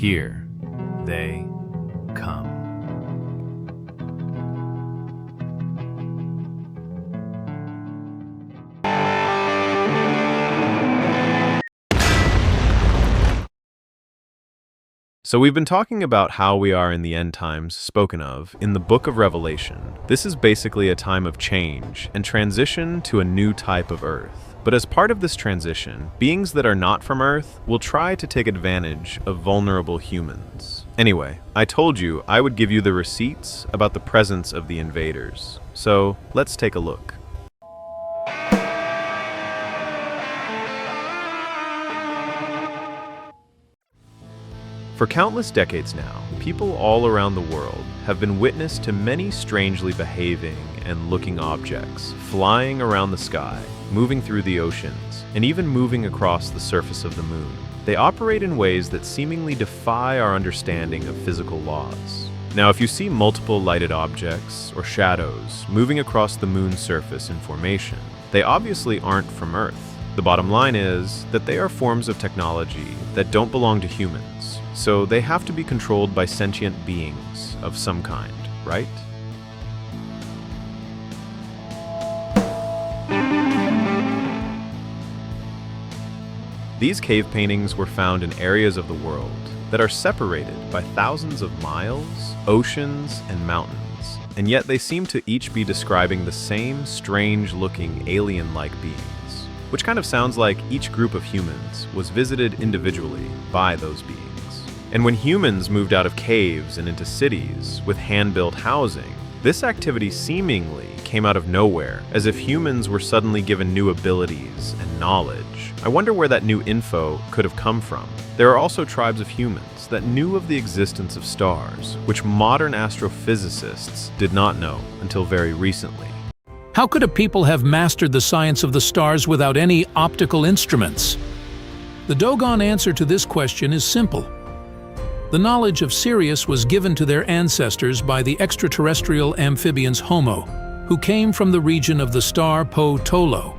Here they come. So we've been talking about how we are in the end times spoken of in the book of Revelation. This is basically a time of change and transition to a new type of Earth. But as part of this transition, beings that are not from Earth will try to take advantage of vulnerable humans. Anyway, I told you I would give you the receipts about the presence of the invaders. So let's take a look. For countless decades now, people all around the world have been witness to many strangely behaving and looking objects flying around the sky, moving through the oceans, and even moving across the surface of the moon. They operate in ways that seemingly defy our understanding of physical laws. Now, if you see multiple lighted objects or shadows moving across the moon's surface in formation, they obviously aren't from Earth. The bottom line is that they are forms of technology that don't belong to humans. So they have to be controlled by sentient beings of some kind, right? These cave paintings were found in areas of the world that are separated by thousands of miles, oceans, and mountains, and yet they seem to each be describing the same strange-looking alien-like beings, which kind of sounds like each group of humans was visited individually by those beings. And when humans moved out of caves and into cities with hand-built housing, this activity seemingly came out of nowhere, as if humans were suddenly given new abilities and knowledge. I wonder where that new info could have come from. There are also tribes of humans that knew of the existence of stars, which modern astrophysicists did not know until very recently. How could a people have mastered the science of the stars without any optical instruments? The doggone answer to this question is simple. The knowledge of Sirius was given to their ancestors by the extraterrestrial amphibians Homo, who came from the region of the star Po-Tolo.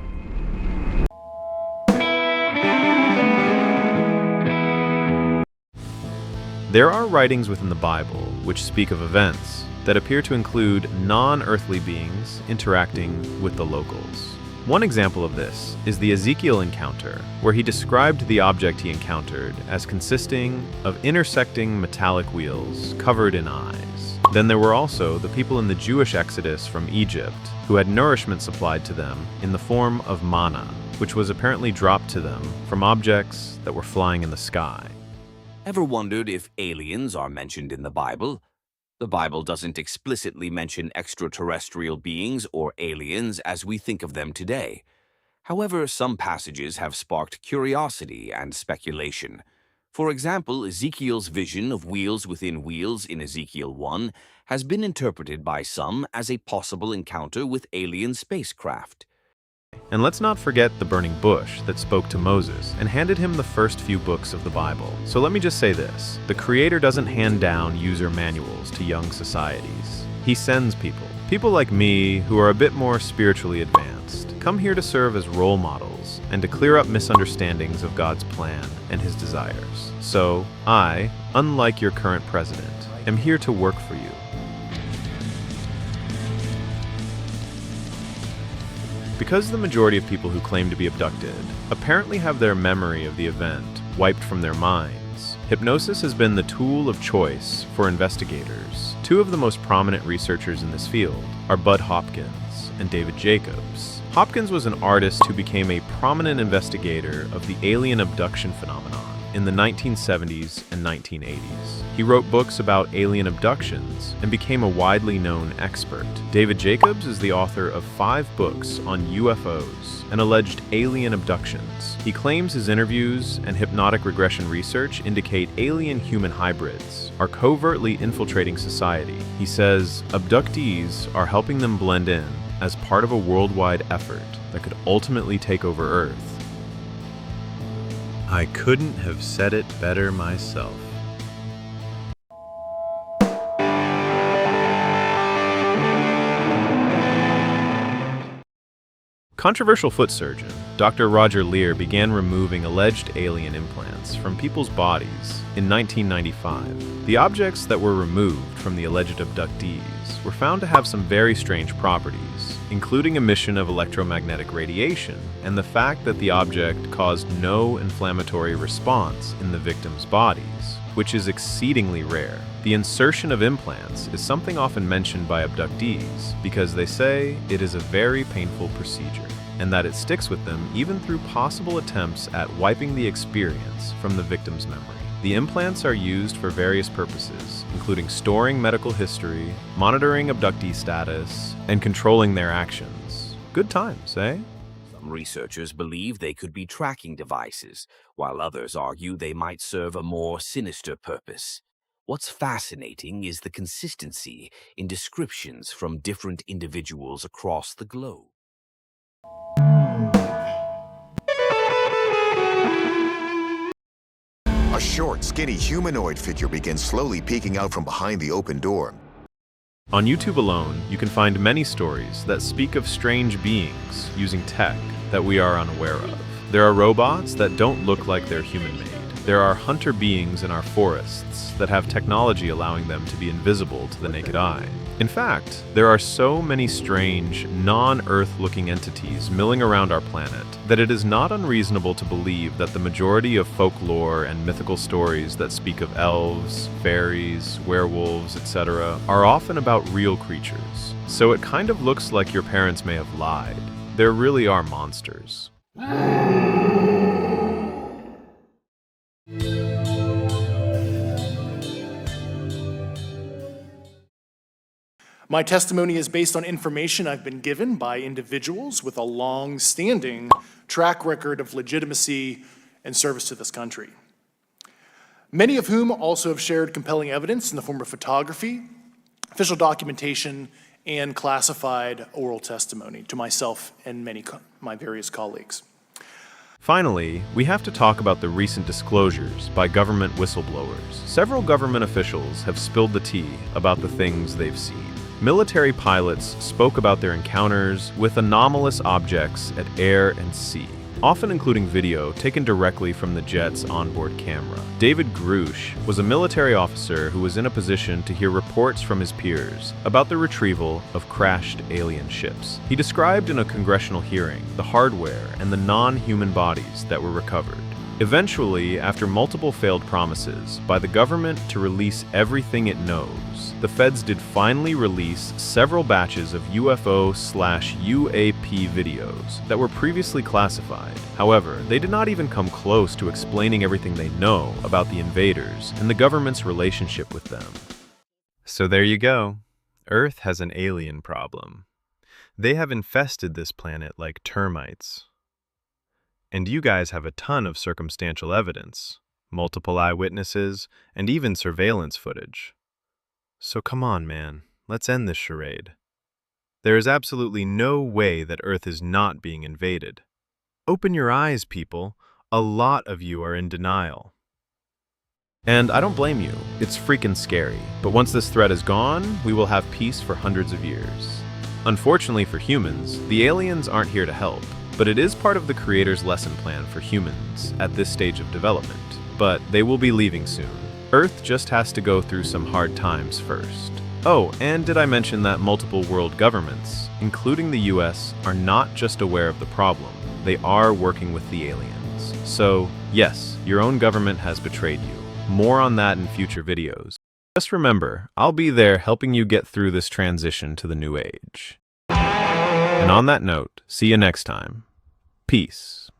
There are writings within the Bible which speak of events that appear to include non-earthly beings interacting with the locals. One example of this is the Ezekiel encounter, where he described the object he encountered as consisting of intersecting metallic wheels covered in eyes. Then there were also the people in the Jewish exodus from Egypt who had nourishment supplied to them in the form of manna, which was apparently dropped to them from objects that were flying in the sky. Ever wondered if aliens are mentioned in the Bible? The Bible doesn't explicitly mention extraterrestrial beings or aliens as we think of them today. However, some passages have sparked curiosity and speculation. For example, Ezekiel's vision of wheels within wheels in Ezekiel 1 has been interpreted by some as a possible encounter with alien spacecraft. And let's not forget the burning bush that spoke to Moses and handed him the first few books of the Bible. So let me just say this: the Creator doesn't hand down user manuals to young societies. He sends people like me who are a bit more spiritually advanced, come here to serve as role models and to clear up misunderstandings of God's plan and His desires. So I, unlike your current president, am here to work for you. Because the majority of people who claim to be abducted apparently have their memory of the event wiped from their minds, hypnosis has been the tool of choice for investigators. Two of the most prominent researchers in this field are Bud Hopkins and David Jacobs. Hopkins was an artist who became a prominent investigator of the alien abduction phenomenon in the 1970s and 1980s. He wrote books about alien abductions and became a widely known expert. David Jacobs is the author of 5 books on UFOs and alleged alien abductions. He claims his interviews and hypnotic regression research indicate alien-human hybrids are covertly infiltrating society. He says abductees are helping them blend in as part of a worldwide effort that could ultimately take over Earth. I couldn't have said it better myself. Controversial foot surgeon Dr. Roger Lear began removing alleged alien implants from people's bodies in 1995. The objects that were removed from the alleged abductees were found to have some very strange properties, including emission of electromagnetic radiation and the fact that the object caused no inflammatory response in the victims' bodies, which is exceedingly rare. The insertion of implants is something often mentioned by abductees because they say it is a very painful procedure and that it sticks with them even through possible attempts at wiping the experience from the victim's memory. The implants are used for various purposes, including storing medical history, monitoring abductee status, and controlling their actions. Good times, eh? Some researchers believe they could be tracking devices, while others argue they might serve a more sinister purpose. What's fascinating is the consistency in descriptions from different individuals across the globe. A short, skinny humanoid figure begins slowly peeking out from behind the open door. On YouTube alone, you can find many stories that speak of strange beings using tech that we are unaware of. There are robots that don't look like they're human-made. There are hunter beings in our forests that have technology allowing them to be invisible to the naked eye. In fact, there are so many strange, non-Earth-looking entities milling around our planet that it is not unreasonable to believe that the majority of folklore and mythical stories that speak of elves, fairies, werewolves, etc. are often about real creatures. So it kind of looks like your parents may have lied. There really are monsters. My testimony is based on information I've been given by individuals with a long-standing track record of legitimacy and service to this country, many of whom also have shared compelling evidence in the form of photography, official documentation, and classified oral testimony to myself and my various colleagues. Finally, we have to talk about the recent disclosures by government whistleblowers. Several government officials have spilled the tea about the things they've seen. Military pilots spoke about their encounters with anomalous objects at air and sea, often including video taken directly from the jet's onboard camera. David Grush was a military officer who was in a position to hear reports from his peers about the retrieval of crashed alien ships. He described in a congressional hearing the hardware and the non-human bodies that were recovered. Eventually, after multiple failed promises by the government to release everything it knows, the feds did finally release several batches of UFO/UAP videos that were previously classified. However, they did not even come close to explaining everything they know about the invaders and the government's relationship with them. So there you go. Earth has an alien problem. They have infested this planet like termites. And you guys have a ton of circumstantial evidence, multiple eyewitnesses, and even surveillance footage. So come on, man, let's end this charade. There is absolutely no way that Earth is not being invaded. Open your eyes, people. A lot of you are in denial. And I don't blame you. It's freaking scary. But once this threat is gone, we will have peace for hundreds of years. Unfortunately for humans, the aliens aren't here to help. But it is part of the Creator's lesson plan for humans at this stage of development. But they will be leaving soon. Earth just has to go through some hard times first. Oh, and did I mention that multiple world governments, including the US, are not just aware of the problem, they are working with the aliens. So, yes, your own government has betrayed you. More on that in future videos. Just remember, I'll be there helping you get through this transition to the new age. And on that note, see you next time. Peace.